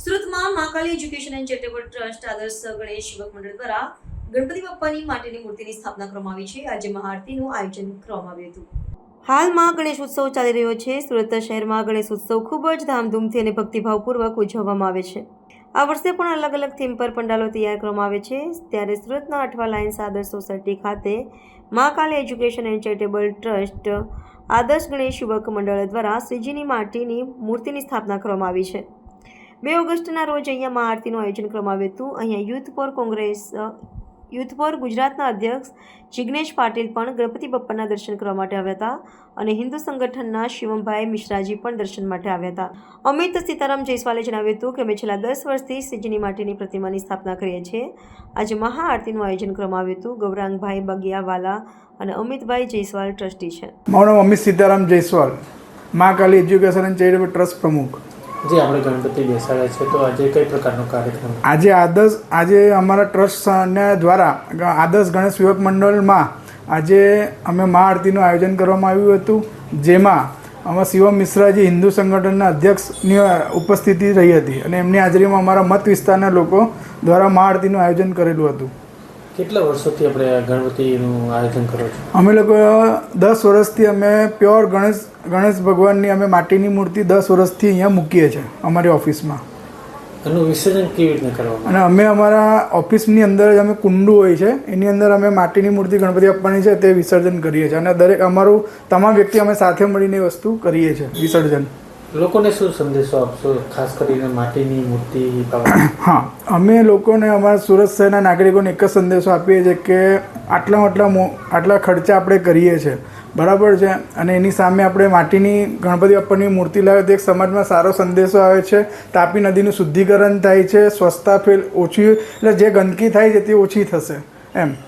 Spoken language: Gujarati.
સુરતમાં Mahakali education and charitable trust આદર્શ ગણેશ યુવક મંડળ દ્વારા ગણપતિ બાપ્પાની માટીની મૂર્તિની સ્થાપના કરવામાં આવી છે। આજે મહાઆરતીનું આયોજન કરવામાં આવ્યું હતું। હાલમાં ગણેશ ઉત્સવ ચાલી રહ્યો છે। સુરત શહેરમાં ગણેશ ઉત્સવ ખૂબ જ ધામધૂમથી અને ભક્તિભાવપૂર્વક ઉજવવામાં આવે છે। આ વર્ષે પણ અલગ અલગ થીમ પર પંડાલો તૈયાર કરવામાં આવે છે। ત્યારે સુરતના અઠવા લાઇન્સ આદર્શ સોસાયટી ખાતે Mahakali education and charitable trust આદર્શ ગણેશ યુવક મંડળ દ્વારા શ્રીજીની માટીની મૂર્તિની સ્થાપના કરવામાં આવી છે। 2 ઓગસ્ટના રોજ અહીંયા મહાઆરતીનું આયોજન કરવામાં આવ્યું હતું। અહીંયા યુથ ફોર ગુજરાતના અધ્યક્ષ જિગ્નેશ પાટીલ પણ ગણપતિ બાપ્પાના દર્શન કરવા માટે આવ્યા હતા અને હિન્દુ સંગઠનના શિવમભાઈ મિશ્રાજી પણ દર્શન માટે આવ્યા હતા। અમિત સીતારામ જયસ્વાલે જણાવ્યું હતું કે અમે છેલ્લા 10 વર્ષથી શ્રીજીની માટીની પ્રતિમાની સ્થાપના કરીએ છીએ। આજે મહાઆરતીનું આયોજન કરવામાં આવ્યું હતું। ગૌરાંગભાઈ બગિયાવાલા અને અમિતભાઈ જયસ્વાલ ટ્રસ્ટી છે। મારું નામ Amit Sitaram Jaiswal, Mahakali education and charitable trust પ્રમુખ। જે આપણે ગણપતિ બેસાડ્યા છે, તો આજે કઈ પ્રકારનો કાર્યક્રમ? આજે અમારા ટ્રસ્ટ દ્વારા આદર્શ ગણેશ યુવક મંડળમાં આજે અમે મહાઆરતીનું આયોજન કરવામાં આવ્યું હતું, જેમાં અમારા શિવમ મિશ્રાજી હિન્દુ સંગઠનના અધ્યક્ષની ઉપસ્થિતિ રહી હતી અને એમની હાજરીમાં અમારા મત વિસ્તારના લોકો દ્વારા મહાઆરતીનું આયોજન કરેલું હતું। કેટલા વર્ષોથી આપણે ગણપતિનું આયોજન કરો છો? અમે લોકો 10 વર્ષથી અમે પ્યોર ગણેશ ભગવાનની અમે માટીની મૂર્તિ 10 વર્ષથી અહીંયા મૂકીએ છીએ અમારી ઓફિસમાં। એનું વિસર્જન કેવી રીતે કરવામાં? અને અમે અમારા ઓફિસની અંદર જ અમે કુંડું હોય છે, એની અંદર અમે માટીની મૂર્તિ ગણપતિ બાપ્પાની છે તે વિસર્જન કરીએ છીએ અને દરેક અમારું તમામ વ્યક્તિ અમે સાથે મળીને એ વસ્તુ કરીએ છીએ વિસર્જન। લોકોને શું સંદેશો આપશો, ખાસ કરીને માટીની મૂર્તિ? હા, અમે લોકોને અમારા સુરત શહેરના નાગરિકોને એક જ સંદેશો આપીએ છીએ કે આટલા ખર્ચા આપણે કરીએ છીએ, બરાબર છે, અને એની સામે આપણે માટીની ગણપતિ બાપ્પાની મૂર્તિ લાવે તો એક સમાજમાં સારો સંદેશો આવે છે। તાપી નદીનું શુદ્ધિકરણ થાય છે, સ્વચ્છતા ઓછી, એટલે જે ગંદકી થાય છે તે ઓછી થશે એમ।